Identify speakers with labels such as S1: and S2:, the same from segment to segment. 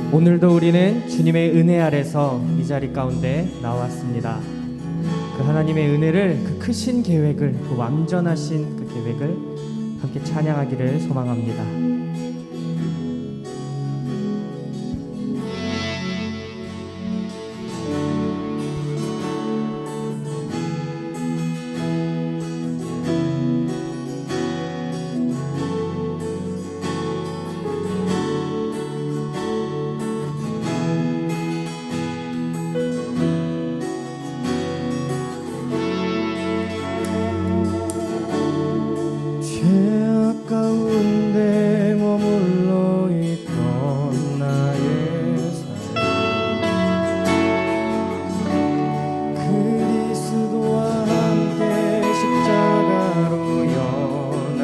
S1: 오늘도 우리는 주님의 은혜 아래서 이 자리 가운데 나왔습니다. 그 하나님의 은혜를, 그 크신 계획을, 그 완전하신 그 계획을 함께 찬양하기를 소망합니다. 죄악 가운데 머물러 있던 나의 삶, 그리스도와 함께 십자가로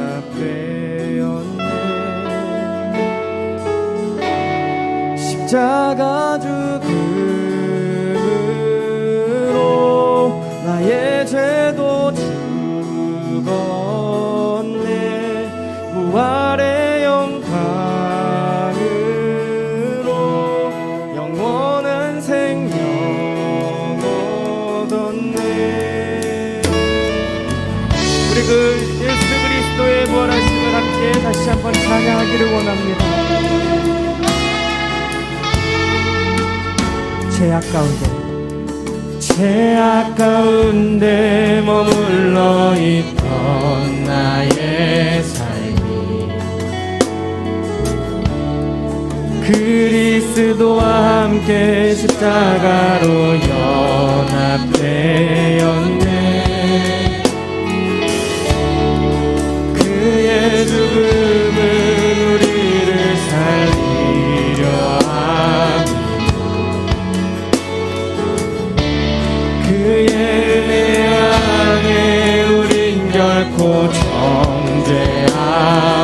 S1: 연합되었네. 십자가 죽음으로 나의 죄도 죽었네. 부활의 영광으로 영원한 생명 얻었네. 우리 그 예수 그리스도의 부활하심을 함께 다시 한번 찬양하기를 원합니다. 죄악 가운데 머물러 있던 나의 삶이 그리스도와 함께 십자가로 연합되었네. 그의 죽음은 우리를 살리려 함, 그의 은혜 안에 우린 결코 정죄함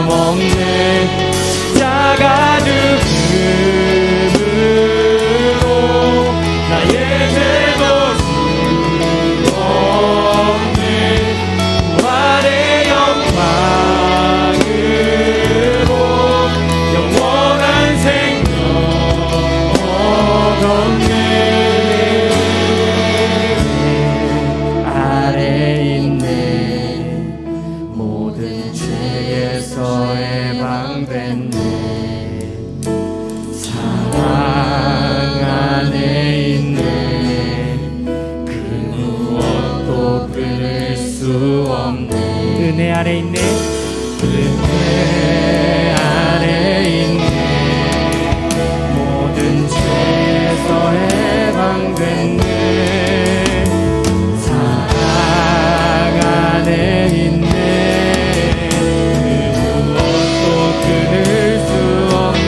S1: 없네. 십자가 죽음으로 나의 죄도 죽었네. 부활의 영광으로 영원한 생명 얻었네. 아래 있네. 모든 죄에서 해방됐네. 사랑 안에 있네. 그 무엇도 끊을 수 없네. 은혜 아래 있네. 은혜 아래 있네. 모든 죄에서 해방됐네. 사랑 안에 있네. 그 무엇도 끊을 수 없네.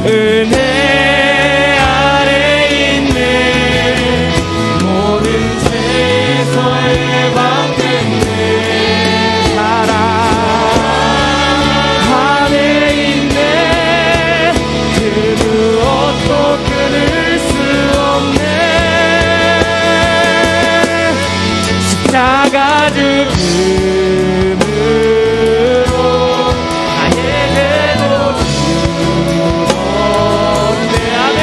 S1: 은혜 아래 있네. 모든 죄에서 해방됐네. 사랑 안에 있네. 그 무엇도 끊을 수 없네. 십자가 죽음으로 나의 죄도 죽었네. 아멘.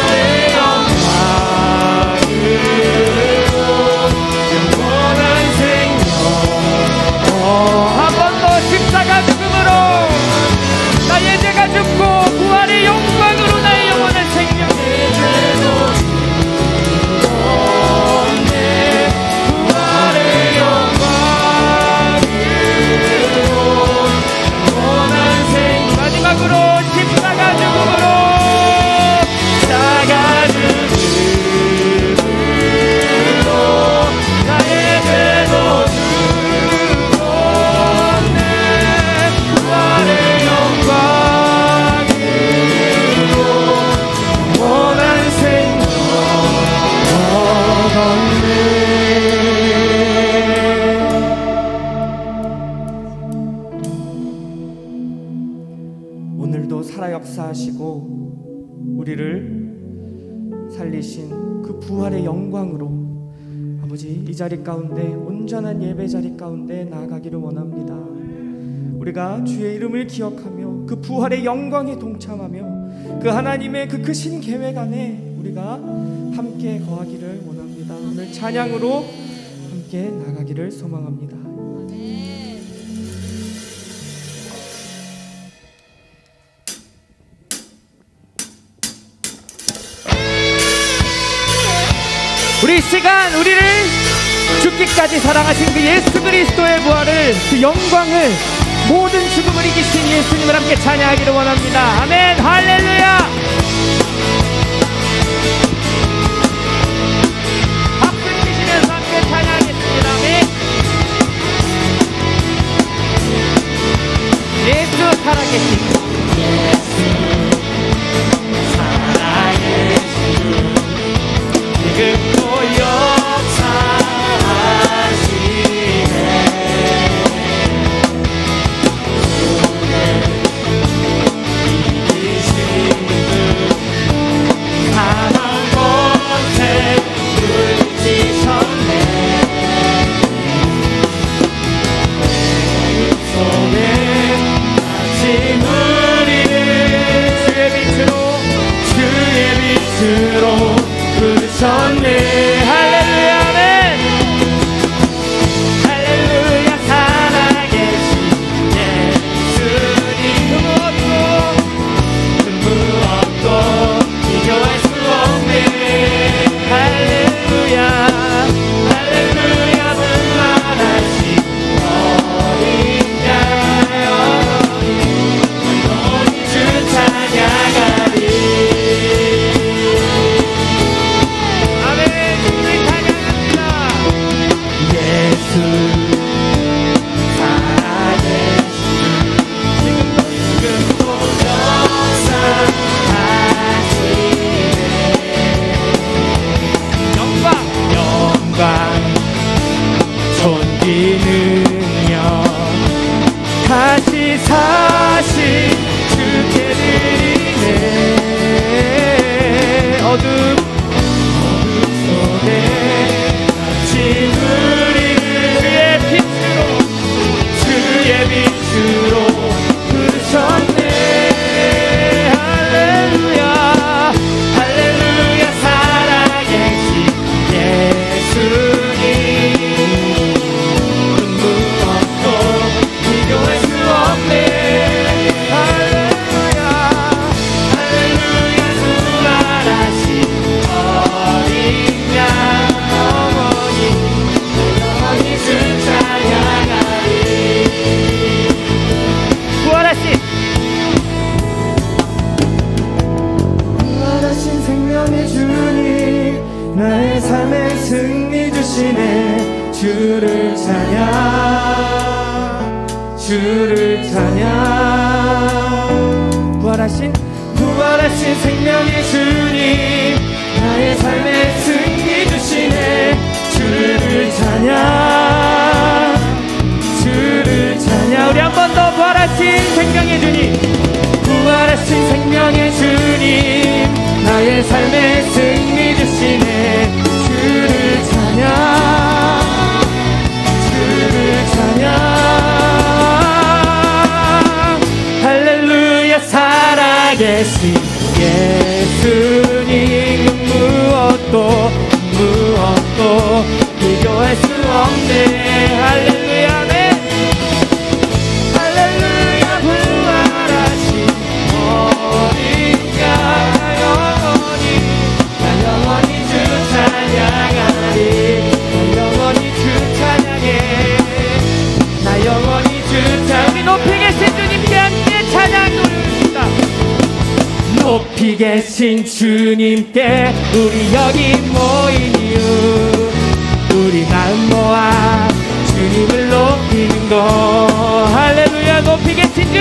S1: 내 영광으로 영원한 생명. 한 번 더 십자가 죽음으로 나의 죄가 죽고 부활의 영광으로 나의 영원한 생명. 부활의 영광으로 영원한 생명. 마지막으로 십자가 죽음으로 십자가 죽음으로 나의 죄도 죽었네. 부활의 영광으로 영원한 생명 얻었네. 오늘도 살아 역사하시고 우리를 살리신 그 부활의 영광으로 아버지 이 자리 가운데 온전한 예배 자리 가운데 나아가기를 원합니다. 우리가 주의 이름을 기억하며 그 부활의 영광에 동참하며 그 하나님의 그 크신 계획 안에 우리가 함께 거하기를 원합니다. 오늘 찬양으로 함께 나가기를 소망합니다. 우리 이 시간 우리를 죽기까지 사랑하신 그 예수 그리스도의 부활을, 그 영광을, 모든 죽음을 이기신 예수님을 함께 찬양하기를 원합니다. 아멘. 할렐루야. 박수 치시면서 함께 찬양하겠습니다. 아멘. 예수 살아계신 지금도 부르셨네. 할렐루야. 아멘. 할렐루야. 살아계신 예수님, 그 무엇도 비교할 수 없네. 할렐루야. 할렐루야. 부활하신 어린 양, 영원히 주 찬양하리. 다시 사신 주께 드리네. 어둠 속에 갇힌 우리를 주의 빛으로 부르셨네. 할렐루야. 할렐루야. 살아계신 예수님, 나의 삶의 승리 주시네. 주를 찬양, 주를 찬양. 부활하신 생명의 주님, 나의 삶의 승리 주시네. 주를 찬양, 주를 찬양. 우리 한 번 더. 부활하신 생명의 주님, 부활하신 생명의 주님, 나의 삶의 승리 주시네. 주를 찬양, 주를 찬양. 할렐루야. 살아계신 예수님, 무엇도 비교할 수 없네. 할렐루야. 네. 할렐루야. 부활하신 어린 양, 영원히 주 찬양하리. 영원히 주 찬양해. 나 영원히 주 찬양. 우리 높이 계신 주님께 함께 찬양 올려드립니다. 높이 계신 주님께 우리 여기 모인 이유, 우리 마음 모아 주님을 높이는 것. 할렐루야. 높이 계신 주,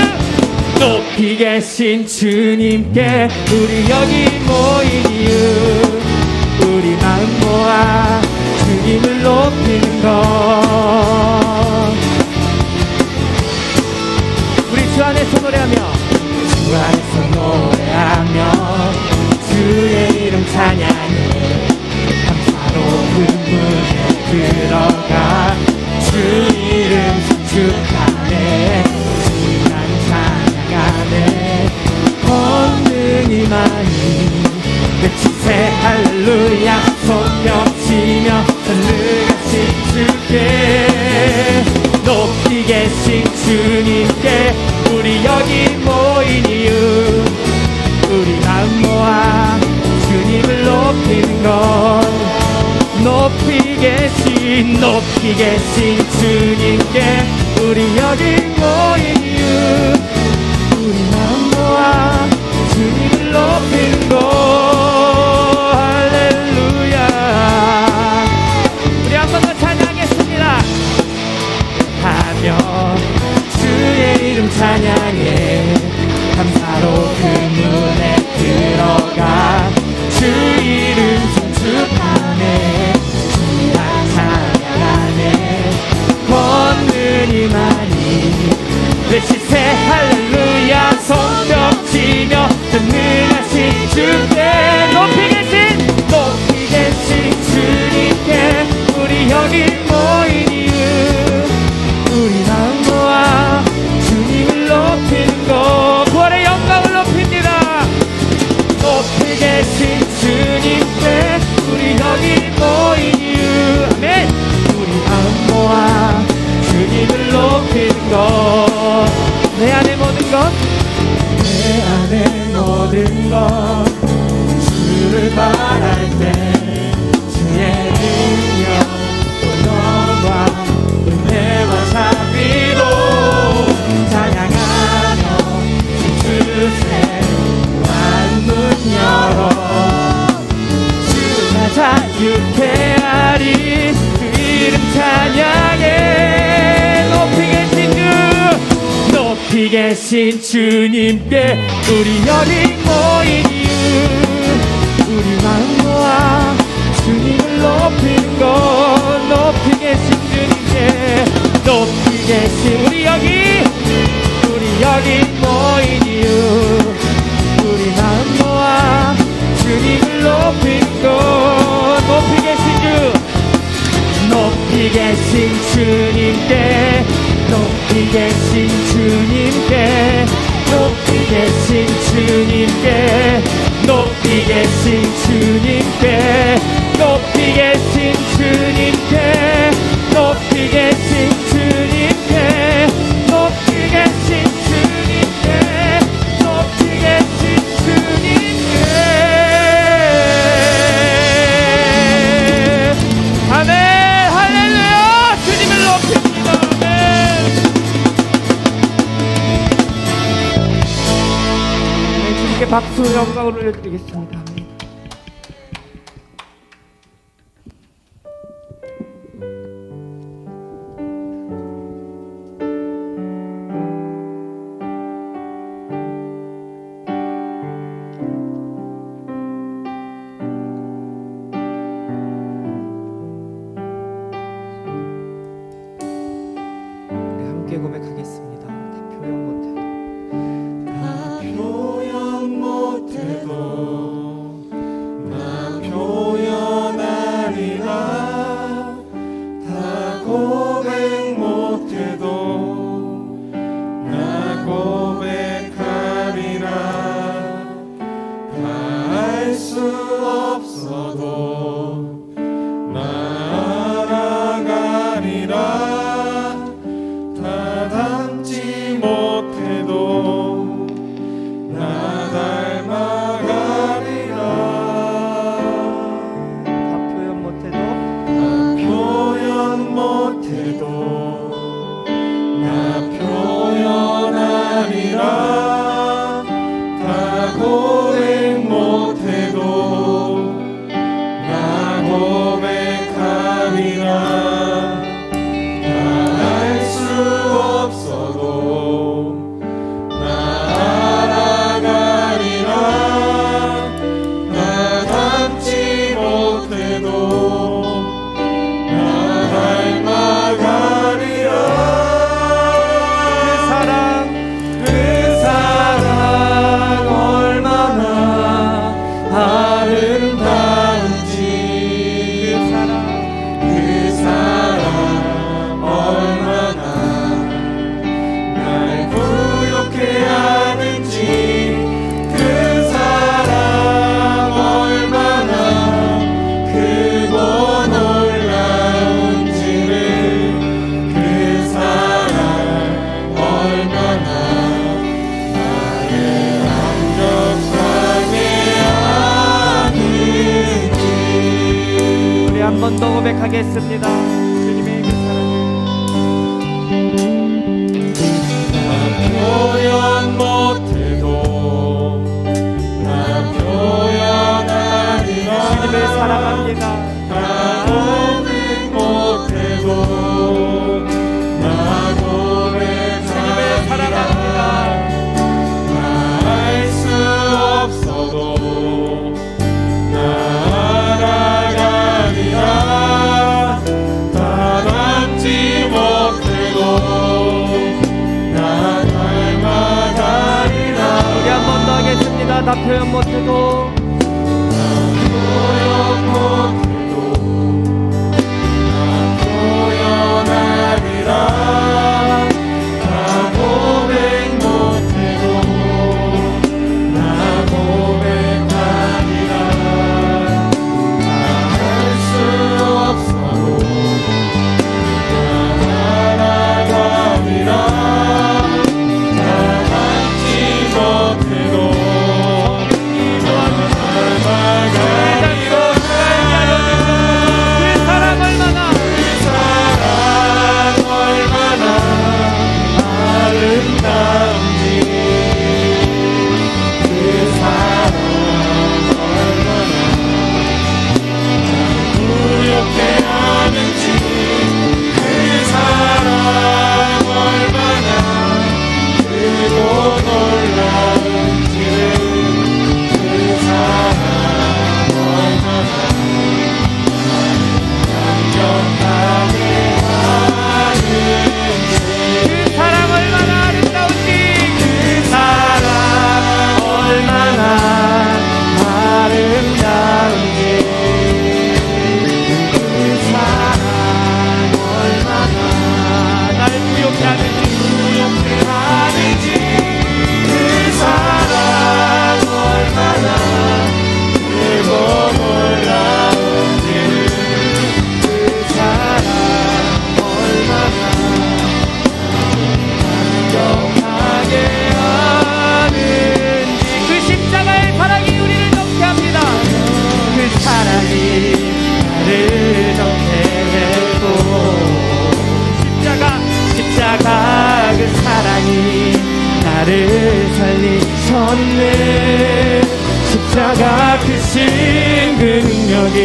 S1: 높이 계신 주님께 우리 여기 모인 이유, 우리 마음 모아 주님을 높이는 것. 우리 주 안에서 노래하며, 주 안에서 노래하며 주의 이름 찬양해. 감사로운 문에 들어가 주 이름 축하해. 주님 찬양하네. 높이 계신 주님께 우리 여기 모인 이유, 우리 마음 모아 주님을 높이는 것. 높이 계신 주님께 우리 여기 모인 이유, 우리 마음 모아 주님을 높이는 것. 할렐루야. 우리 한 번 더 찬양하겠습니다. 하며 주의 이름 찬양해 감사로 그 문에 들어가 주 이름 송축하네 주야 찬양하네 권능이마니 외치세 할렐루야 손뼉치며 전능하신 주께 높이 계신 주님께 우리 여기 모인 이유, 우리 마음 모아 주님을 높이는 것. 구원의 영광을 높입니다. 높이 계신 주님께 우리 여기 모인 이유, 아멘. 우리 마음 모아 주님을 높이는 것. 내 안의 모든 것, 내 안의 모든 것 주를 바랄 때 주의 능력 또 영광 은혜와 자비로 찬양하며 주세 만문 열어 주가 자유케 하리 그 이름 찬양해. 높이 계신 주님께 우리 여기 모인 이유, 우리 마음 모아 주님을 높이는 것. 높이 계신 주님께 높이 계신 우리 여기 모인 이유, 우리 마음 모아 주님을 높이는 것. 높이 계신 주님께 높이 계신 주님께 높이 계신 주님께 높이 계신 주님께 높이 계신 주님께 높이 계신 주님께 높이 계신 주님께 높이 계신 주님께 아멘. 할렐루야. 주님을 높입니다. 아멘. 네, 주님께 박수 영광을 올려드리겠습니다. 아멘. 함께 고백하겠습니다. 다 표현 못해도 다 표현 못해도 나 표현하리라. 다 고백 못해도 나 고백하리라. 다 알 수 없어도 나 알아가리라. 다 담지 표현 못해도 나를 살리셨네. 십자가 크신 그 능력이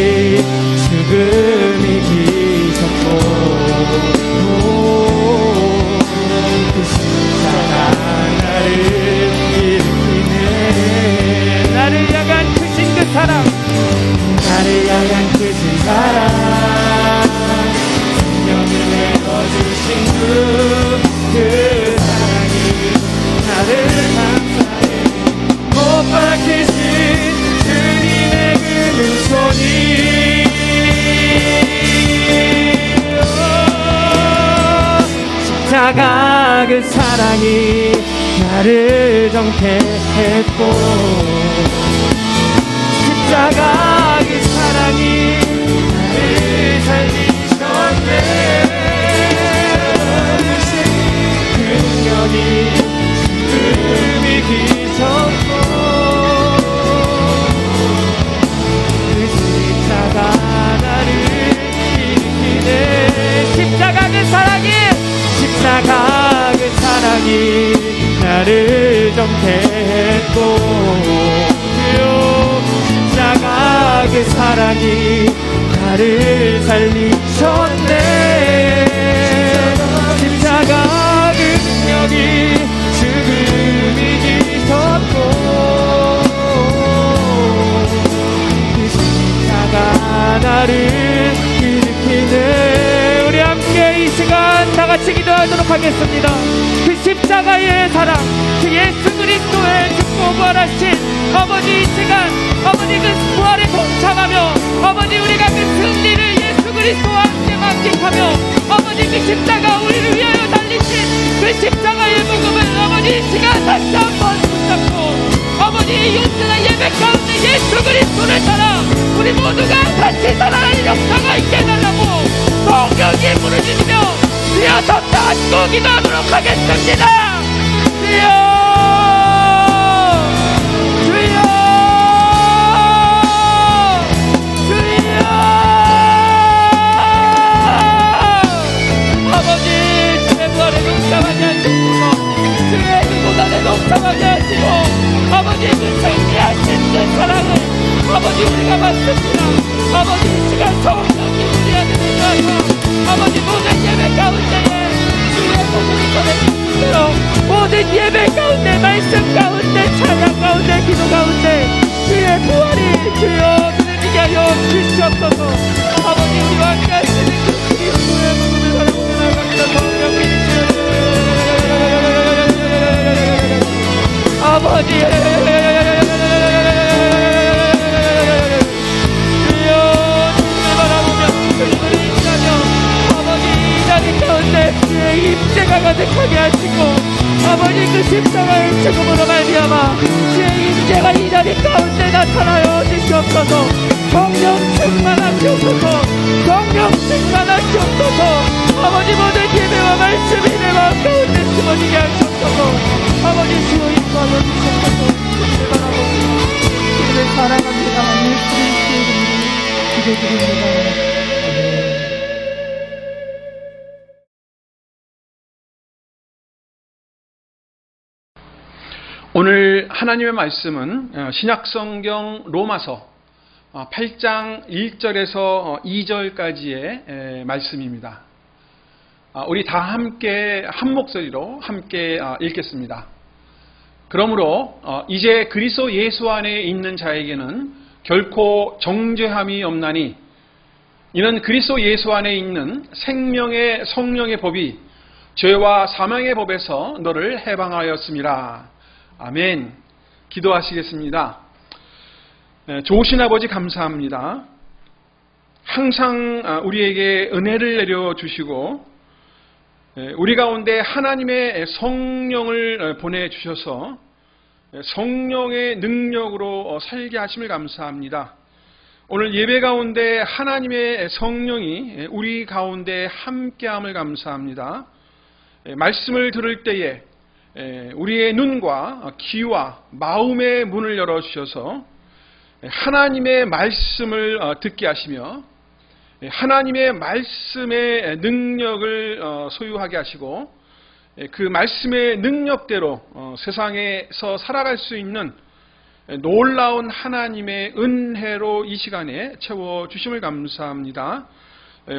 S1: 죽음 이기셨고 그 십자가 나를 일으키네. 나를 향한 크신 그 사랑, 나를 향한 크신 사랑, 생명을 내어주신 그 사랑이 나를 감싸네. 못 박히신 주님의 그 눈손이 십자가 그 사랑이 나를 정케했고 십자가 그 사랑이 나를 살리셨네. 그 능력이 죽음이 기셨고 그 십자가 나를 일으키네. 십자가 그 사랑이, 십자가 그 사랑이 나를 정케했고 십자가 그 사랑이 나를 살리셨네. 십자가 그 능력이 죽음이 기셨고 그 십자가 나를 일으키네. 우리 함께 이 시간 다같이 기도하도록 하겠습니다. 그 십자가의 사랑, 그 예수 그리스도의 죽고 부활하신 어머니, 이 시간 어머니 그 부활에 동참하며 어머니 우리가 그 승리를 예수 그리스도와 함께 만끽하며 어머니 그 십자가 우리를 위하여 달리신 그 십자가의 복음을 어머니 이 시간 다시 한번 붙잡고 어머니 온전한 예배 가운데 예수 그리스도를 따라 우리 모두가 같이 살아갈 역사가 있게 해달라고 성경에 부르짖으며 뛰어서 다시고 기도하도록 하겠습니다. 주여, 주여, 주여. 아버지 주의 부활에 동참하게 하시고 주의 그 고난에 동참하게 하시고 아버지 그 승리하신 그 사랑을 아버지 우리가 받습니다. 아버지 이 시간 성령님 우리한테 아버지 모든 예배 가운데에 주의 복음이 전해지는 대로 모든 예배 가운데 말씀 가운데 찬양 가운데 기도 가운데 주의 부활이 주여 그들에게 하여 주시옵소서. 아버지 우리와 함께 하시는 그 그리스도의 복음을 사랑으로 나아갑니다. 성령님 아버지 주의 임재가 가득하게 하시고 아버지 그 십자가의 죽음으로 말미암아 주의 임재가 이 자리 가운데 나타나여 주시옵소서. 성령 충만하시옵소서. 성령 충만하시옵소서. 아버지 모든 예배와 말씀 내 마음 가운데 심어지게 하시옵소서. 아버지 주여 인도하여 주시옵소서.
S2: 주님을 사랑합니다. 예수 그리스도의 이름으로 기도드립니다.
S3: 오늘 하나님의 말씀은 신약성경 로마서 8장 1절에서 2절까지의 말씀입니다. 우리 다 함께 한 목소리로 함께 읽겠습니다. 그러므로 이제 그리스도 예수 안에 있는 자에게는 결코 정죄함이 없나니 이는 그리스도 예수 안에 있는 생명의 성령의 법이 죄와 사망의 법에서 너를 해방하였습니다. 아멘. 기도하시겠습니다. 좋으신 아버지 감사합니다. 항상 우리에게 은혜를 내려주시고 우리 가운데 하나님의 성령을 보내주셔서 성령의 능력으로 살게 하심을 감사합니다. 오늘 예배 가운데 하나님의 성령이 우리 가운데 함께함을 감사합니다. 말씀을 들을 때에 우리의 눈과 귀와 마음의 문을 열어주셔서 하나님의 말씀을 듣게 하시며 하나님의 말씀의 능력을 소유하게 하시고 그 말씀의 능력대로 세상에서 살아갈 수 있는 놀라운 하나님의 은혜로 이 시간에 채워주심을 감사합니다.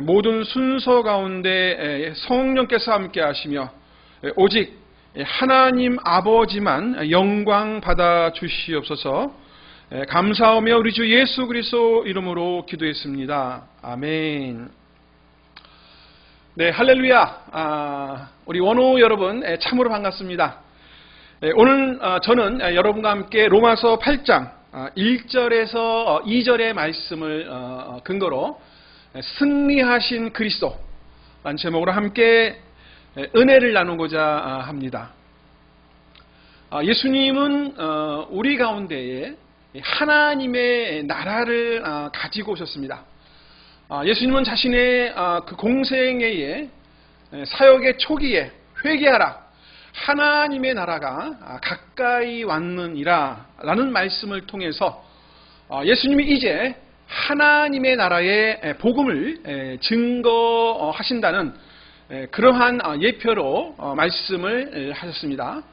S3: 모든 순서 가운데 성령께서 함께 하시며 오직 하나님 아버지만 영광 받아 주시옵소서. 감사하며 우리 주 예수 그리스도 이름으로 기도했습니다. 아멘. 네, 할렐루야. 우리 원호 여러분 참으로 반갑습니다. 오늘 저는 여러분과 함께 로마서 8장 1절에서 2절의 말씀을 근거로 승리하신 그리스도라는 제목으로 함께 은혜를 나누고자 합니다. 예수님은 우리 가운데에 하나님의 나라를 가지고 오셨습니다. 예수님은 자신의 그 공생애에 사역의 초기에 회개하라 하나님의 나라가 가까이 왔느니라 라는 말씀을 통해서 예수님이 이제 하나님의 나라의 복음을 증거하신다는 그러한 예표로 말씀을 하셨습니다.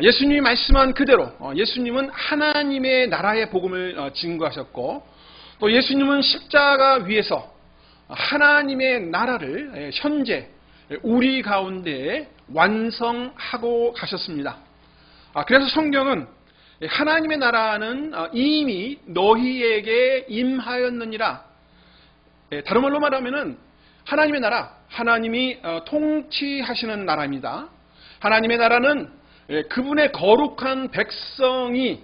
S3: 예수님이 말씀한 그대로 예수님은 하나님의 나라의 복음을 증거하셨고 또 예수님은 십자가 위에서 하나님의 나라를 현재 우리 가운데 완성하고 가셨습니다. 그래서 성경은 하나님의 나라는 이미 너희에게 임하였느니라. 다른 말로 말하면은 하나님의 나라, 하나님이 통치하시는 나라입니다. 하나님의 나라는 그분의 거룩한 백성이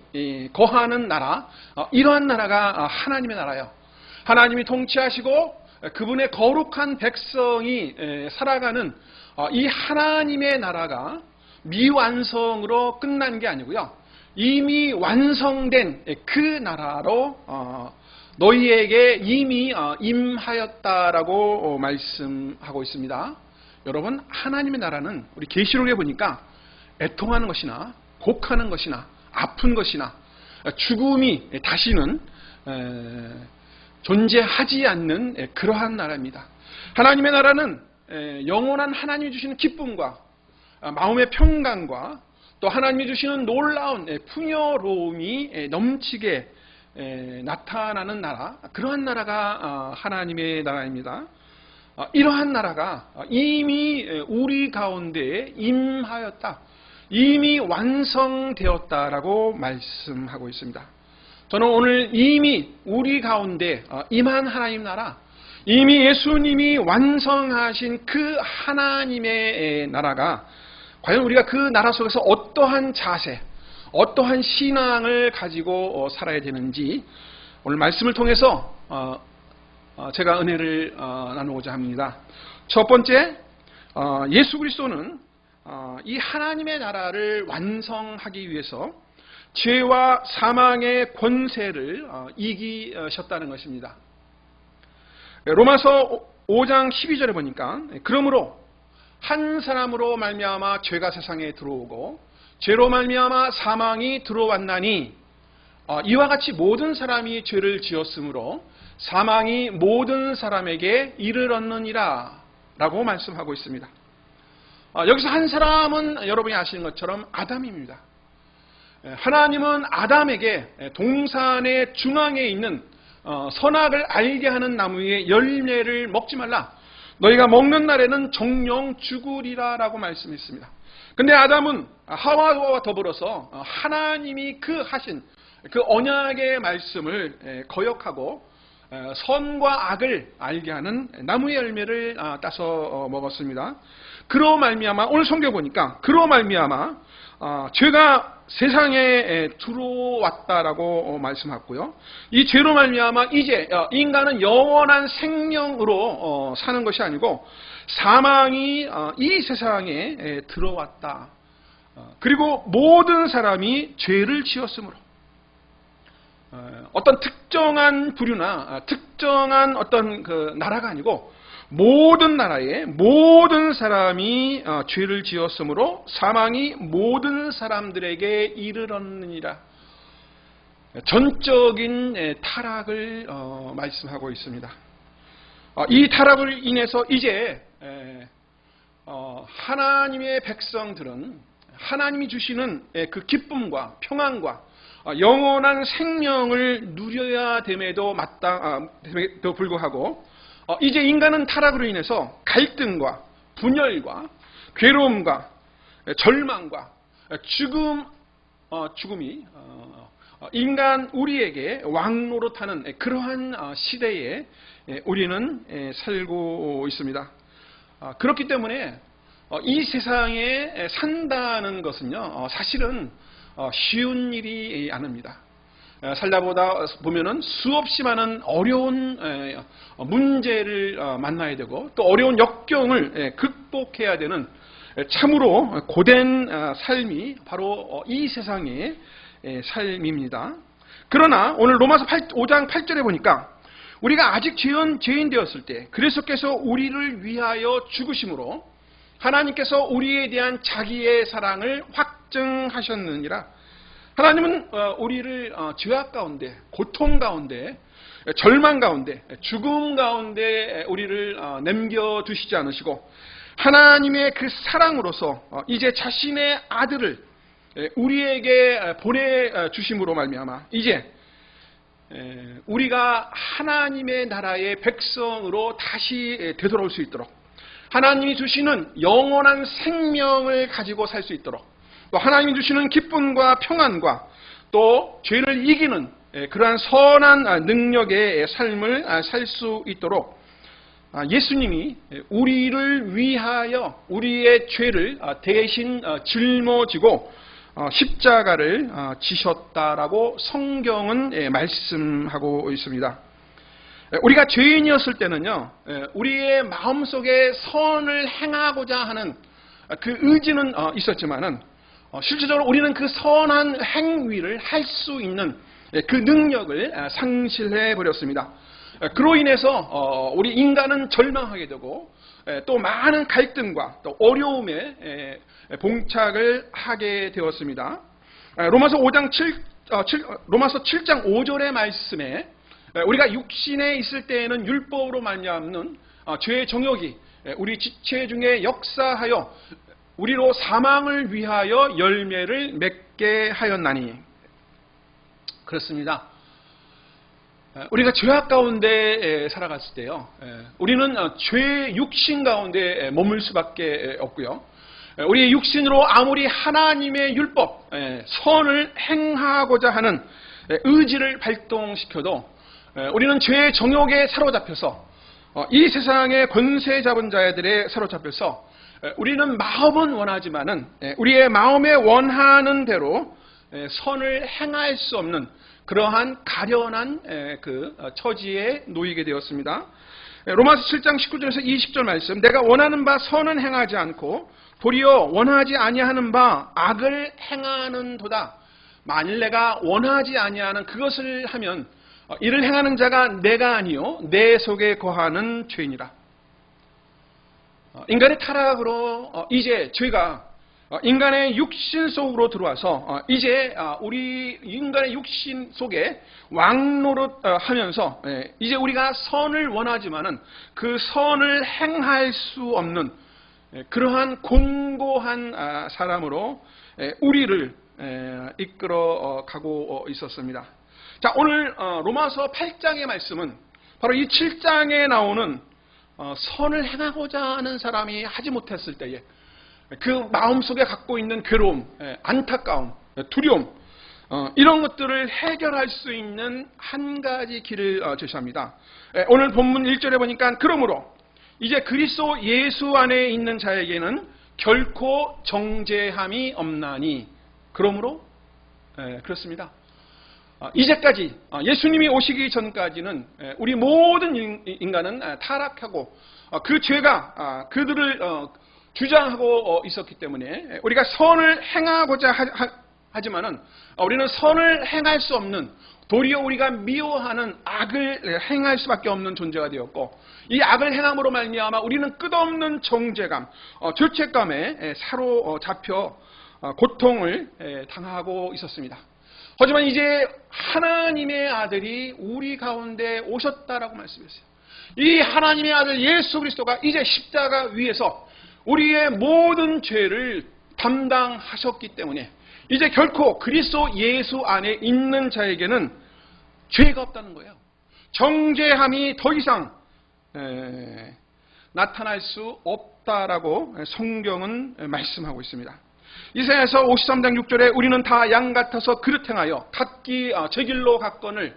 S3: 거하는 나라, 이러한 나라가 하나님의 나라예요. 하나님이 통치하시고 그분의 거룩한 백성이 살아가는 이 하나님의 나라가 미완성으로 끝난 게 아니고요. 이미 완성된 그 나라로 너희에게 이미 임하였다라고 말씀하고 있습니다. 여러분, 하나님의 나라는 우리 계시록에 보니까 애통하는 것이나 곡하는 것이나 아픈 것이나 죽음이 다시는 존재하지 않는 그러한 나라입니다. 하나님의 나라는 영원한 하나님이 주시는 기쁨과 마음의 평강과 또 하나님이 주시는 놀라운 풍요로움이 넘치게 나타나는 나라, 그러한 나라가 하나님의 나라입니다. 이러한 나라가 이미 우리 가운데에 임하였다, 이미 완성되었다라고 말씀하고 있습니다. 저는 오늘 이미 우리 가운데 임한 하나님 나라, 이미 예수님이 완성하신 그 하나님의 나라가 과연 우리가 그 나라 속에서 어떠한 자세, 어떠한 신앙을 가지고 살아야 되는지 오늘 말씀을 통해서 제가 은혜를 나누고자 합니다. 첫 번째, 예수 그리스도는 이 하나님의 나라를 완성하기 위해서 죄와 사망의 권세를 이기셨다는 것입니다. 로마서 5장 12절에 보니까 그러므로 한 사람으로 말미암아 죄가 세상에 들어오고 죄로 말미암아 사망이 들어왔나니 이와 같이 모든 사람이 죄를 지었으므로 사망이 모든 사람에게 이르렀느니라 라고 말씀하고 있습니다. 여기서 한 사람은 여러분이 아시는 것처럼 아담입니다. 하나님은 아담에게 동산의 중앙에 있는 선악을 알게 하는 나무의 열매를 먹지 말라. 너희가 먹는 날에는 정령 죽으리라 라고 말씀했습니다. 근데 아담은 하와와 더불어서 하나님이 하신 그 언약의 말씀을 거역하고 선과 악을 알게 하는 나무의 열매를 따서 먹었습니다. 그로 말미암아 오늘 성경 보니까 그로 말미암아 죄가 세상에 들어왔다라고 말씀하고요. 이 죄로 말미암아 이제 인간은 영원한 생명으로 사는 것이 아니고 사망이 이 세상에 들어왔다. 그리고 모든 사람이 죄를 지었으므로 어떤 특정한 부류나 특정한 어떤 그 나라가 아니고 모든 나라의 모든 사람이 죄를 지었으므로 사망이 모든 사람들에게 이르렀느니라. 전적인 타락을 말씀하고 있습니다. 이 타락을 인해서 이제 하나님의 백성들은 하나님이 주시는 그 기쁨과 평안과 영원한 생명을 누려야 됨에도 불구하고 이제 인간은 타락으로 인해서 갈등과 분열과 괴로움과 절망과 죽음이 인간 우리에게 왕노릇하는 그러한 시대에 우리는 살고 있습니다. 그렇기 때문에 이 세상에 산다는 것은요 사실은 쉬운 일이 아닙니다. 살다 보면은 수없이 많은 어려운 문제를 만나야 되고 또 어려운 역경을 극복해야 되는 참으로 고된 삶이 바로 이 세상의 삶입니다. 그러나 오늘 로마서 5장 8절에 보니까 우리가 아직 죄인 되었을 때 그리스도께서 우리를 위하여 죽으심으로 하나님께서 우리에 대한 자기의 사랑을 확증하셨느니라. 하나님은 우리를 죄악 가운데, 고통 가운데, 절망 가운데, 죽음 가운데 우리를 남겨두시지 않으시고 하나님의 그 사랑으로서 이제 자신의 아들을 우리에게 보내주심으로 말미암아 이제 우리가 하나님의 나라의 백성으로 다시 되돌아올 수 있도록 하나님이 주시는 영원한 생명을 가지고 살 수 있도록 또 하나님이 주시는 기쁨과 평안과 또 죄를 이기는 그러한 선한 능력의 삶을 살 수 있도록 예수님이 우리를 위하여 우리의 죄를 대신 짊어지고 십자가를 지셨다라고 성경은 말씀하고 있습니다. 우리가 죄인이었을 때는요, 우리의 마음속에 선을 행하고자 하는 그 의지는 있었지만은 실질적으로 우리는 그 선한 행위를 할 수 있는 그 능력을 상실해 버렸습니다. 그로 인해서 우리 인간은 절망하게 되고 또 많은 갈등과 또 어려움에 봉착을 하게 되었습니다. 로마서 7장 5절의 말씀에 우리가 육신에 있을 때에는 율법으로 말미암는 죄의 정욕이 우리 지체 중에 역사하여 우리로 사망을 위하여 열매를 맺게 하였나니. 그렇습니다. 우리가 죄악 가운데 살아갔을 때요, 우리는 죄의 육신 가운데 머물 수밖에 없고요. 우리의 육신으로 아무리 하나님의 율법, 선을 행하고자 하는 의지를 발동시켜도 우리는 죄의 정욕에 사로잡혀서 이 세상의 권세 잡은 자들에 사로잡혀서 우리는 마음은 원하지만은 우리의 마음에 원하는 대로 선을 행할 수 없는 그러한 가련한 그 처지에 놓이게 되었습니다. 로마서 7장 19절에서 20절 말씀, 내가 원하는 바 선은 행하지 않고 도리어 원하지 아니하는 바 악을 행하는도다. 만일 내가 원하지 아니하는 그것을 하면 이를 행하는 자가 내가 아니요 내 속에 거하는 죄이니라. 인간의 타락으로 이제 죄가 인간의 육신 속으로 들어와서 이제 우리 인간의 육신 속에 왕노릇하면서 이제 우리가 선을 원하지만은 그 선을 행할 수 없는 그러한 곤고한 사람으로 우리를 이끌어 가고 있었습니다. 자, 오늘 로마서 8장의 말씀은 바로 이 7장에 나오는 선을 행하고자 하는 사람이 하지 못했을 때에 그 마음속에 갖고 있는 괴로움, 안타까움, 두려움, 이런 것들을 해결할 수 있는 한 가지 길을 제시합니다. 오늘 본문 1절에 보니까 그러므로 이제 그리스도 예수 안에 있는 자에게는 결코 정죄함이 없나니. 그러므로 그렇습니다. 이제까지 예수님이 오시기 전까지는 우리 모든 인간은 타락하고 그 죄가 그들을 주장하고 있었기 때문에 우리가 선을 행하고자 하지만은 우리는 선을 행할 수 없는, 도리어 우리가 미워하는 악을 행할 수밖에 없는 존재가 되었고, 이 악을 행함으로 말미암아 우리는 끝없는 정죄감, 죄책감에 사로잡혀 고통을 당하고 있었습니다. 하지만 이제 하나님의 아들이 우리 가운데 오셨다라고 말씀했어요. 이 하나님의 아들 예수 그리스도가 이제 십자가 위에서 우리의 모든 죄를 담당하셨기 때문에 이제 결코 그리스도 예수 안에 있는 자에게는 죄가 없다는 거예요. 정죄함이 더 이상 나타날 수 없다라고 성경은 말씀하고 있습니다. 이사야서 53장 6절에 우리는 다 양 같아서 그릇 행하여 각기 제 길로 갔거늘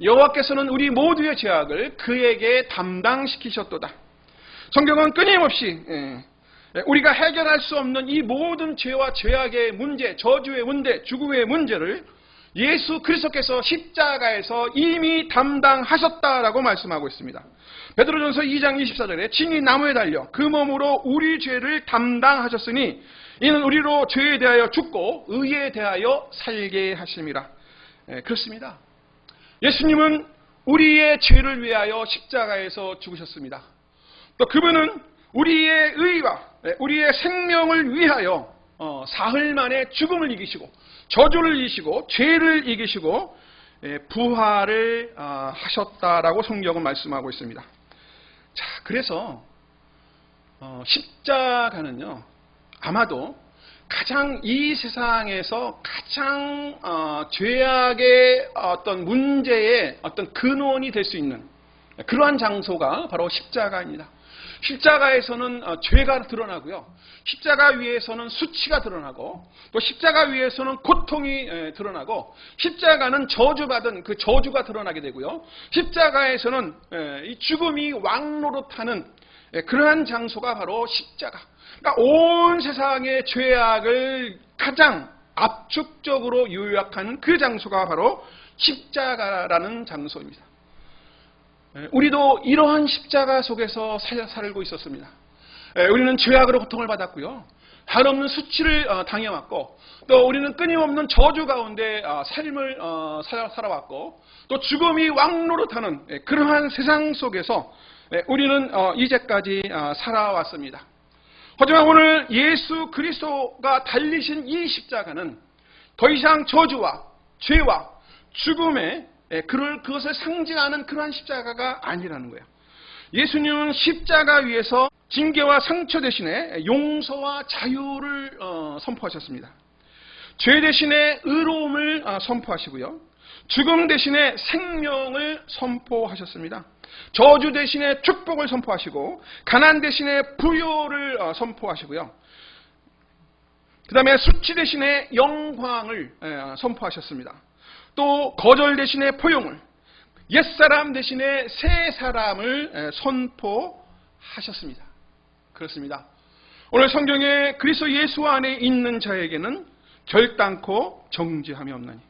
S3: 여호와께서는 우리 모두의 죄악을 그에게 담당시키셨도다. 성경은 끊임없이 우리가 해결할 수 없는 이 모든 죄와 죄악의 문제, 저주의 문제, 죽음의 문제를 예수 그리스도께서 십자가에서 이미 담당하셨다라고 말씀하고 있습니다. 베드로전서 2장 24절에 친히 나무에 달려 그 몸으로 우리 죄를 담당하셨으니 이는 우리로 죄에 대하여 죽고 의에 대하여 살게 하심이라. 그렇습니다. 예수님은 우리의 죄를 위하여 십자가에서 죽으셨습니다. 또 그분은 우리의 의와 우리의 생명을 위하여 사흘 만에 죽음을 이기시고 저주를 이기시고 죄를 이기시고 부활을 하셨다라고 성경은 말씀하고 있습니다. 자, 그래서 십자가는요, 아마도 가장 이 세상에서 가장 죄악의 어떤 문제의 어떤 근원이 될 수 있는 그러한 장소가 바로 십자가입니다. 십자가에서는 죄가 드러나고요. 십자가 위에서는 수치가 드러나고 또 십자가 위에서는 고통이 드러나고 십자가는 저주받은 그 저주가 드러나게 되고요. 십자가에서는 이 죽음이 왕노릇하는 그러한 장소가 바로 십자가. 그러니까 온 세상의 죄악을 가장 압축적으로 요약한 그 장소가 바로 십자가라는 장소입니다. 우리도 이러한 십자가 속에서 살고 있었습니다. 우리는 죄악으로 고통을 받았고요. 한없는 수치를 당해왔고 또 우리는 끊임없는 저주 가운데 삶을 살아왔고 또 죽음이 왕노릇하는 그러한 세상 속에서 우리는 이제까지 살아왔습니다. 하지만 오늘 예수 그리스도가 달리신 이 십자가는 더 이상 저주와 죄와 죽음의 그것을 상징하는 그러한 십자가가 아니라는 거예요. 예수님은 십자가 위에서 징계와 상처 대신에 용서와 자유를 선포하셨습니다. 죄 대신에 의로움을 선포하시고요. 죽음 대신에 생명을 선포하셨습니다. 저주 대신에 축복을 선포하시고 가난 대신에 부요를 선포하시고요. 그 다음에 수치 대신에 영광을 선포하셨습니다. 또 거절 대신에 포용을, 옛사람 대신에 새 사람을 선포하셨습니다. 그렇습니다. 오늘 성경에 그리스도 예수 안에 있는 자에게는 결단코 정죄함이 없나니,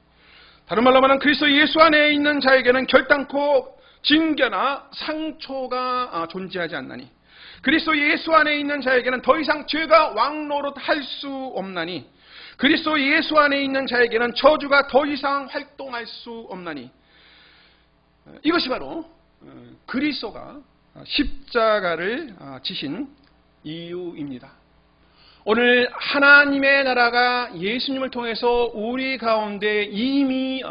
S3: 다른 말로 말하면 그리스도 예수 안에 있는 자에게는 결단코 징계나 상처가 존재하지 않나니 그리스도 예수 안에 있는 자에게는 더 이상 죄가 왕노릇할 수 없나니 그리스도 예수 안에 있는 자에게는 저주가 더 이상 활동할 수 없나니 이것이 바로 그리스도가 십자가를 지신 이유입니다. 오늘 하나님의 나라가 예수님을 통해서 우리 가운데 이미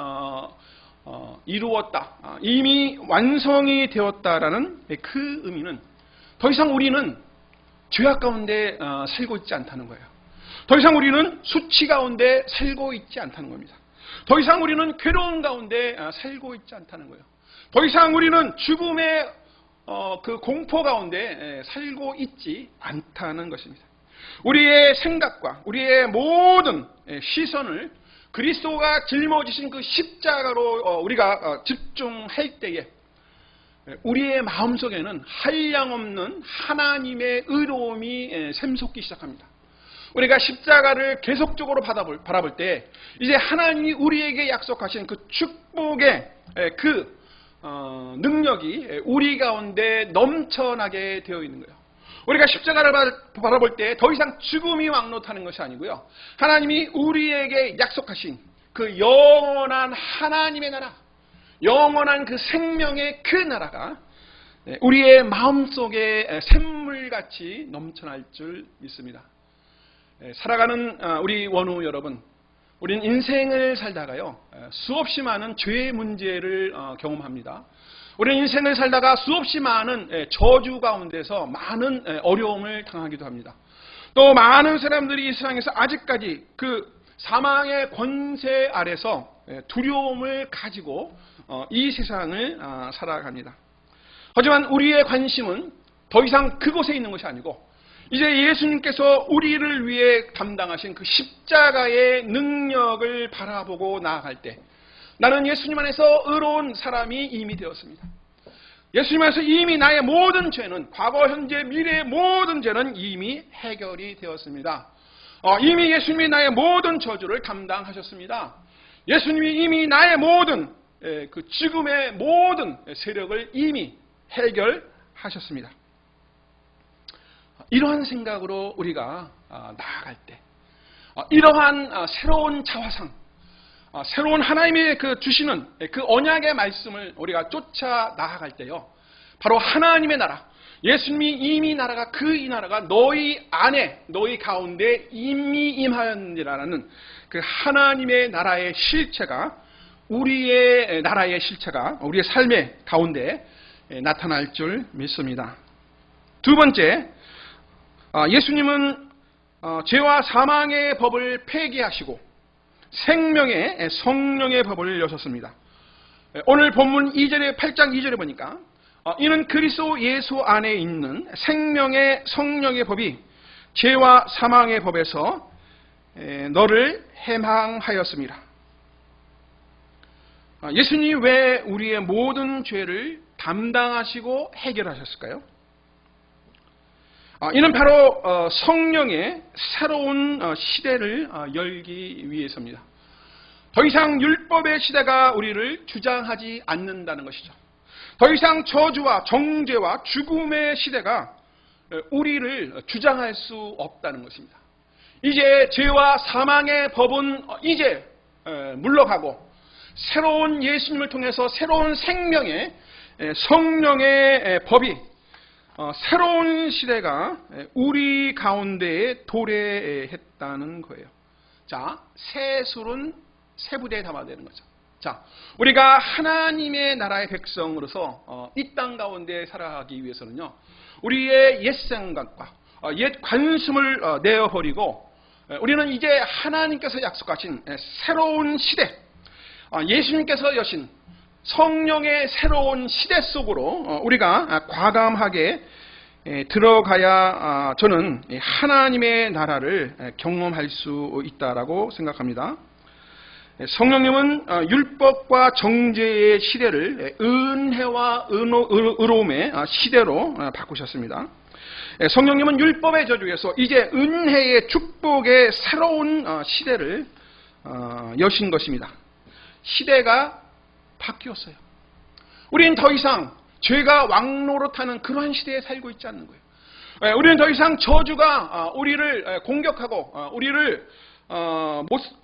S3: 이루었다, 이미 완성이 되었다라는 그 의미는 더 이상 우리는 죄악 가운데 살고 있지 않다는 거예요. 더 이상 우리는 수치 가운데 살고 있지 않다는 겁니다. 더 이상 우리는 괴로움 가운데 살고 있지 않다는 거예요. 더 이상 우리는 죽음의 그 공포 가운데 살고 있지 않다는 것입니다. 우리의 생각과 우리의 모든 시선을 그리스도가 짊어지신 그 십자가로 우리가 집중할 때에 우리의 마음속에는 한량없는 하나님의 의로움이 샘솟기 시작합니다. 우리가 십자가를 계속적으로 바라볼 때 이제 하나님이 우리에게 약속하신 그 축복의 그 능력이 우리 가운데 넘쳐나게 되어 있는 거예요. 우리가 십자가를 바라볼 때 더 이상 죽음이 왕노릇하는 것이 아니고요. 하나님이 우리에게 약속하신 그 영원한 하나님의 나라, 영원한 그 생명의 그 나라가 우리의 마음속에 샘물같이 넘쳐날 줄 믿습니다. 살아가는 우리 원우 여러분, 우리는 인생을 살다가요 수없이 많은 죄의 문제를 경험합니다. 우리는 인생을 살다가 수없이 많은 저주 가운데서 많은 어려움을 당하기도 합니다. 또 많은 사람들이 이 세상에서 아직까지 그 사망의 권세 아래서 두려움을 가지고 이 세상을 살아갑니다. 하지만 우리의 관심은 더 이상 그곳에 있는 것이 아니고 이제 예수님께서 우리를 위해 감당하신 그 십자가의 능력을 바라보고 나아갈 때 나는 예수님 안에서 의로운 사람이 이미 되었습니다. 예수님 안에서 이미 나의 모든 죄는 과거, 현재, 미래의 모든 죄는 이미 해결이 되었습니다. 이미 예수님이 나의 모든 저주를 감당하셨습니다. 예수님이 이미 나의 모든 그 지금의 모든 세력을 이미 해결하셨습니다. 이러한 생각으로 우리가 나아갈 때 이러한 새로운 자화상, 새로운 하나님의 그 주시는 그 언약의 말씀을 우리가 쫓아 나아갈 때요 바로 하나님의 나라, 예수님이 이미 나라가 이 나라가 너희 안에 너희 가운데 이미 임하였느니라는 그 하나님의 나라의 실체가 우리의 나라의 실체가 우리의 삶의 가운데 나타날 줄 믿습니다. 두 번째, 예수님은 죄와 사망의 법을 폐기하시고 생명의 성령의 법을 여셨습니다. 오늘 본문 2절에 8장 2절에 보니까 이는 그리스도 예수 안에 있는 생명의 성령의 법이 죄와 사망의 법에서 너를 해방하였습니다. 예수님이 왜 우리의 모든 죄를 담당하시고 해결하셨을까요? 이는 바로 성령의 새로운 시대를 열기 위해서입니다. 더 이상 율법의 시대가 우리를 주장하지 않는다는 것이죠. 더 이상 저주와 정죄와 죽음의 시대가 우리를 주장할 수 없다는 것입니다. 이제 죄와 사망의 법은 이제 물러가고 새로운 예수님을 통해서 새로운 생명의 성령의 법이 새로운 시대가 우리 가운데에 도래했다는 거예요. 자, 새 술은 새 부대에 담아야 되는 거죠. 자, 우리가 하나님의 나라의 백성으로서 이 땅 가운데 살아가기 위해서는요, 우리의 옛 생각과 옛 관심을 내어버리고 우리는 이제 하나님께서 약속하신 새로운 시대, 예수님께서 여신 성령의 새로운 시대 속으로 우리가 과감하게 들어가야 저는 하나님의 나라를 경험할 수 있다라고 생각합니다. 성령님은 율법과 정죄의 시대를 은혜와 의로움의 시대로 바꾸셨습니다. 성령님은 율법의 저주에서 이제 은혜의 축복의 새로운 시대를 여신 것입니다. 시대가 바뀌었어요. 우리는 더 이상 죄가 왕노릇하는 그러한 시대에 살고 있지 않는 거예요. 우리는 더 이상 저주가 우리를 공격하고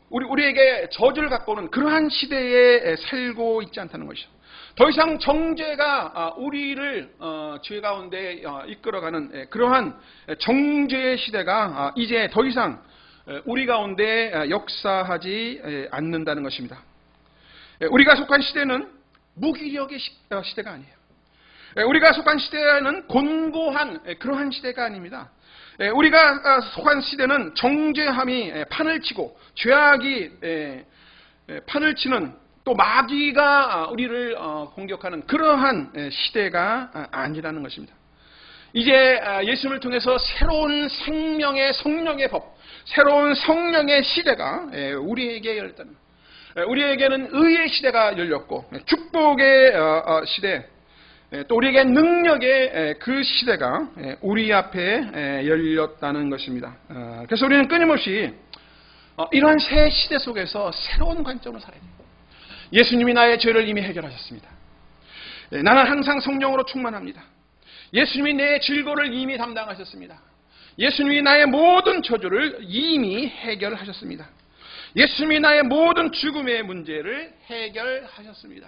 S3: 우리에게 저주를 갖고 오는 그러한 시대에 살고 있지 않다는 것이죠. 더 이상 정죄가 우리를 죄 가운데 이끌어가는 그러한 정죄의 시대가 이제 더 이상 우리 가운데 역사하지 않는다는 것입니다. 우리가 속한 시대는 무기력의 시대가 아니에요. 우리가 속한 시대는 곤고한 그러한 시대가 아닙니다. 우리가 속한 시대는 정죄함이 판을 치고 죄악이 판을 치는 또 마귀가 우리를 공격하는 그러한 시대가 아니라는 것입니다. 이제 예수님을 통해서 새로운 생명의 성령의 법, 새로운 성령의 시대가 우리에게 열렸다는 거예요. 우리에게는 의의 시대가 열렸고 축복의 시대, 또 우리에게 능력의 그 시대가 우리 앞에 열렸다는 것입니다. 그래서 우리는 끊임없이 이러한 새 시대 속에서 새로운 관점으로 살아야 돼요. 예수님이 나의 죄를 이미 해결하셨습니다. 나는 항상 성령으로 충만합니다. 예수님이 내 질고를 이미 담당하셨습니다. 예수님이 나의 모든 저주를 이미 해결하셨습니다. 예수님이 나의 모든 죽음의 문제를 해결하셨습니다.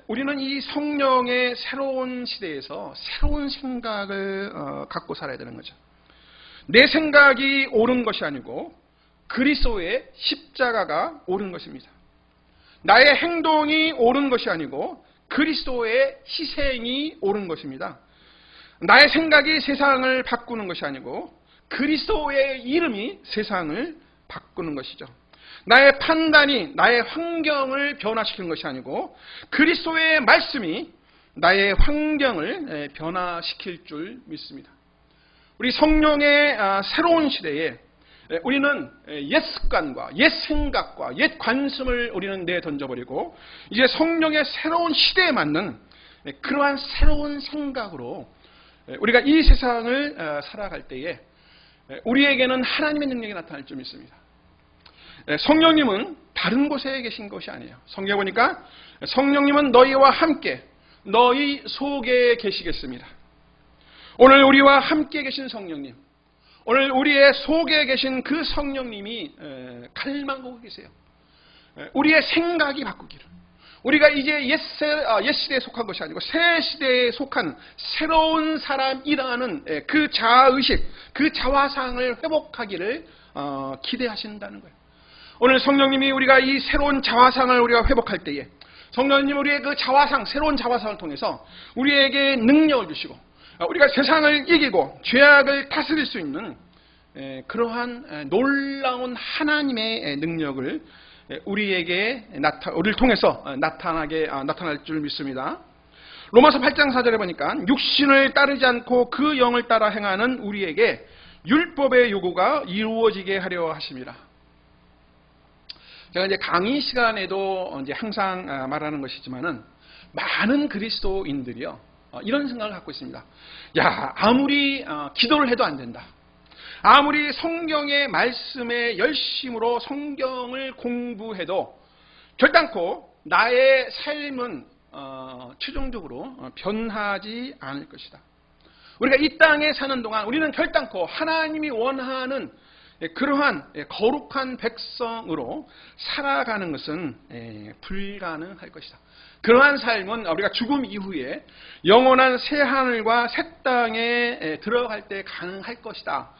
S3: 우리는 이 성령의 새로운 시대에서 새로운 생각을 갖고 살아야 되는 거죠. 내 생각이 옳은 것이 아니고 그리스도의 십자가가 옳은 것입니다. 나의 행동이 옳은 것이 아니고 그리스도의 희생이 옳은 것입니다. 나의 생각이 세상을 바꾸는 것이 아니고 그리스도의 이름이 세상을 바꾸는 것이죠. 나의 판단이 나의 환경을 변화시키는 것이 아니고 그리스도의 말씀이 나의 환경을 변화시킬 줄 믿습니다. 우리 성령의 새로운 시대에 우리는 옛 습관과 옛 생각과 옛 관심을 우리는 내던져버리고 이제 성령의 새로운 시대에 맞는 그러한 새로운 생각으로 우리가 이 세상을 살아갈 때에 우리에게는 하나님의 능력이 나타날 줄 믿습니다. 성령님은 다른 곳에 계신 것이 아니에요. 성경에 보니까 성령님은 너희와 함께 너희 속에 계시겠습니다. 오늘 우리와 함께 계신 성령님, 오늘 우리의 속에 계신 그 성령님이 갈망하고 계세요. 우리의 생각이 바꾸기를. 우리가 이제 옛 시대에 속한 것이 아니고 새 시대에 속한 새로운 사람이라는 그 자아의식, 그 자화상을 회복하기를 기대하신다는 거예요. 오늘 성령님이 우리가 이 새로운 자화상을 우리가 회복할 때에 성령님 우리의 그 자화상, 새로운 자화상을 통해서 우리에게 능력을 주시고 우리가 세상을 이기고 죄악을 다스릴 수 있는 그러한 놀라운 하나님의 능력을 우리에게 우리를 통해서 나타날 줄 믿습니다. 로마서 8장 4절에 보니까 육신을 따르지 않고 그 영을 따라 행하는 우리에게 율법의 요구가 이루어지게 하려 하심이라. 제가 이제 강의 시간에도 이제 항상 말하는 것이지만은 많은 그리스도인들이요 이런 생각을 갖고 있습니다. 야, 아무리 기도를 해도 안 된다. 아무리 성경의 말씀에 열심으로 성경을 공부해도 결단코 나의 삶은 최종적으로 변하지 않을 것이다. 우리가 이 땅에 사는 동안 우리는 결단코 하나님이 원하는 그러한 거룩한 백성으로 살아가는 것은 불가능할 것이다. 그러한 삶은 우리가 죽음 이후에 영원한 새 하늘과 새 땅에 들어갈 때 가능할 것이다.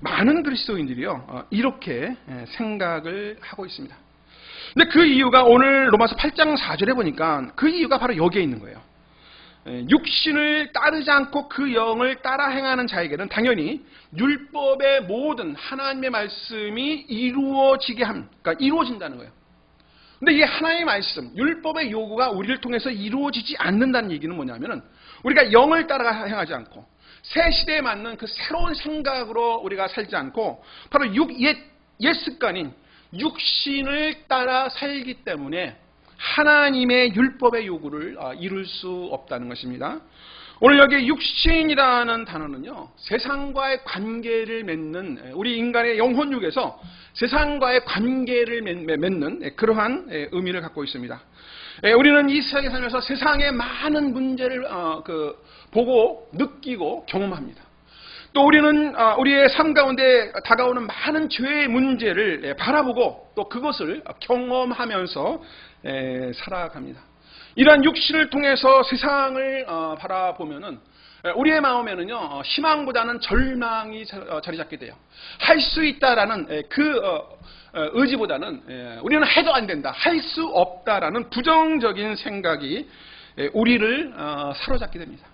S3: 많은 그리스도인들이요 이렇게 생각을 하고 있습니다. 근데 그 이유가 오늘 로마서 8장 4절에 보니까 그 이유가 바로 여기에 있는 거예요. 육신을 따르지 않고 그 영을 따라 행하는 자에게는 당연히 율법의 모든 하나님의 말씀이 그러니까 이루어진다는 거예요. 근데 이 하나님의 말씀, 율법의 요구가 우리를 통해서 이루어지지 않는다는 얘기는 뭐냐면은 우리가 영을 따라 행하지 않고 새 시대에 맞는 그 새로운 생각으로 우리가 살지 않고 바로 옛 습관인 육신을 따라 살기 때문에 하나님의 율법의 요구를 이룰 수 없다는 것입니다. 오늘 여기 육신이라는 단어는요 세상과의 관계를 맺는 우리 인간의 영혼육에서 세상과의 관계를 맺는 그러한 의미를 갖고 있습니다. 우리는 이 세상에 살면서 세상의 많은 문제를 보고 느끼고 경험합니다. 또 우리는 우리의 삶 가운데 다가오는 많은 죄의 문제를 바라보고 또 그것을 경험하면서 살아갑니다. 이러한 육신을 통해서 세상을 바라보면은 우리의 마음에는요, 희망보다는 절망이 자리 잡게 돼요. 할 수 있다라는 의지보다는 우리는 해도 안 된다, 할 수 없다라는 부정적인 생각이 우리를 사로잡게 됩니다.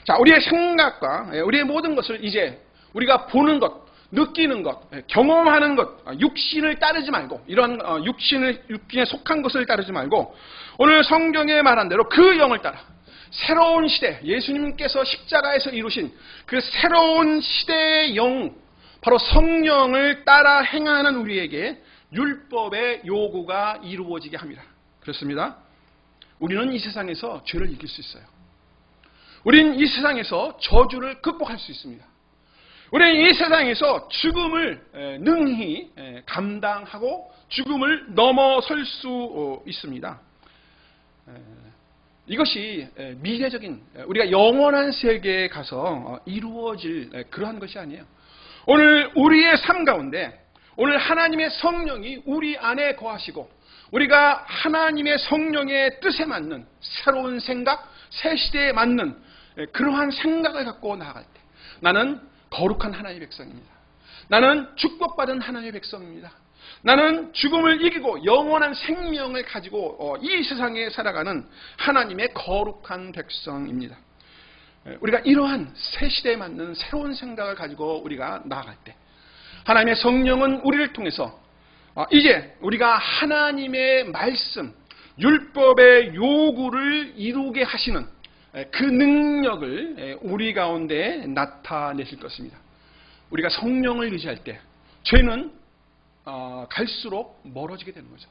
S3: 자, 우리의 생각과 우리의 모든 것을 이제 우리가 보는 것, 느끼는 것, 경험하는 것, 육신을 따르지 말고, 이런 육신에 속한 것을 따르지 말고, 오늘 성경에 말한 대로 그 영을 따라 새로운 시대, 예수님께서 십자가에서 이루신 그 새로운 시대의 영, 바로 성령을 따라 행하는 우리에게 율법의 요구가 이루어지게 합니다. 그렇습니다. 우리는 이 세상에서 죄를 이길 수 있어요. 우리는 이 세상에서 저주를 극복할 수 있습니다. 우리는 이 세상에서 죽음을 능히 감당하고 죽음을 넘어설 수 있습니다. 이것이 미래적인, 우리가 영원한 세계에 가서 이루어질 그러한 것이 아니에요. 오늘 우리의 삶 가운데 오늘 하나님의 성령이 우리 안에 거하시고 우리가 하나님의 성령의 뜻에 맞는 새로운 생각, 새 시대에 맞는 그러한 생각을 갖고 나아갈 때 나는 거룩한 하나님의 백성입니다. 나는 축복받은 하나님의 백성입니다. 나는 죽음을 이기고 영원한 생명을 가지고 이 세상에 살아가는 하나님의 거룩한 백성입니다. 우리가 이러한 새 시대에 맞는 새로운 생각을 가지고 우리가 나아갈 때 하나님의 성령은 우리를 통해서 이제 우리가 하나님의 말씀, 율법의 요구를 이루게 하시는 그 능력을 우리 가운데 나타내실 것입니다. 우리가 성령을 의지할 때 죄는 갈수록 멀어지게 되는 거죠.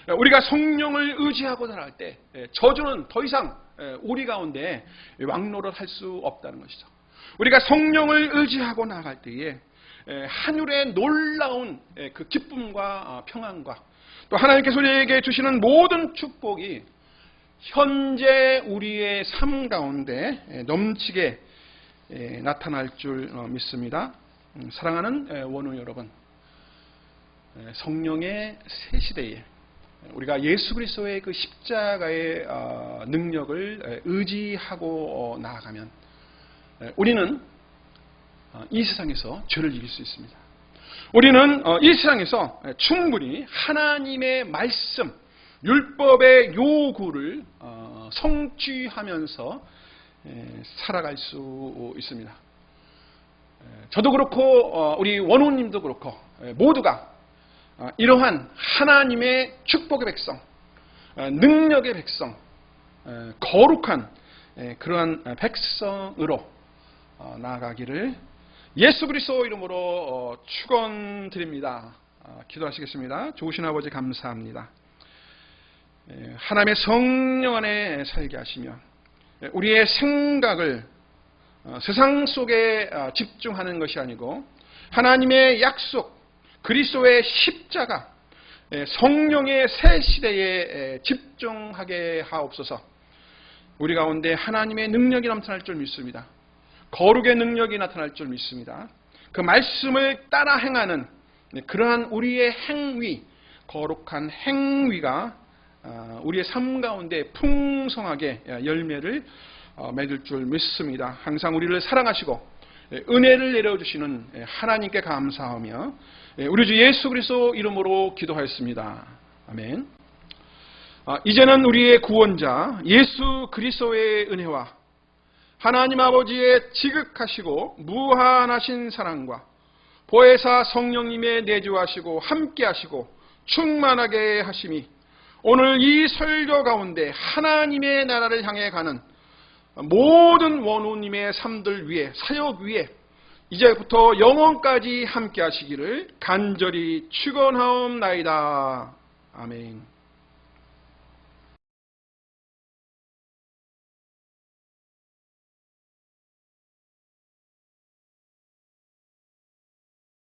S3: 우리가 성령을 의지하고 살아갈 때 저주는 더 이상 우리 가운데 왕노를 할 수 없다는 것이죠. 우리가 성령을 의지하고 나아갈 때에 하늘의 놀라운 그 기쁨과 평안과 또 하나님께서 우리에게 주시는 모든 축복이 현재 우리의 삶 가운데 넘치게 나타날 줄 믿습니다. 사랑하는 원우 여러분, 성령의 새 시대에 우리가 예수 그리스도의 그 십자가의 능력을 의지하고 나아가면 우리는 이 세상에서 죄를 이길 수 있습니다. 우리는 이 세상에서 충분히 하나님의 말씀, 율법의 요구를 성취하면서 살아갈 수 있습니다. 저도 그렇고 우리 원우님도 그렇고 모두가 이러한 하나님의 축복의 백성, 능력의 백성, 거룩한 그러한 백성으로 나아가기를 예수 그리스도 이름으로 축원드립니다. 기도하시겠습니다. 좋으신 아버지 감사합니다. 하나님의 성령 안에 살게 하시며 우리의 생각을 세상 속에 집중하는 것이 아니고 하나님의 약속, 그리스도의 십자가, 성령의 새 시대에 집중하게 하옵소서. 우리 가운데 하나님의 능력이 나타날 줄 믿습니다. 거룩의 능력이 나타날 줄 믿습니다. 그 말씀을 따라 행하는 그러한 우리의 행위, 거룩한 행위가 우리의 삶 가운데 풍성하게 열매를 맺을 줄 믿습니다. 항상 우리를 사랑하시고 은혜를 내려주시는 하나님께 감사하며 우리 주 예수 그리스도 이름으로 기도하였습니다. 아멘. 이제는 우리의 구원자 예수 그리스도의 은혜와 하나님 아버지의 지극하시고 무한하신 사랑과 보혜사 성령님의 내주하시고 함께하시고 충만하게 하심이 오늘 이 설교 가운데 하나님의 나라를 향해 가는 모든 원우님의 삶들 위에, 사역 위에 이제부터 영원까지 함께 하시기를 간절히 축원하옵나이다. 아멘.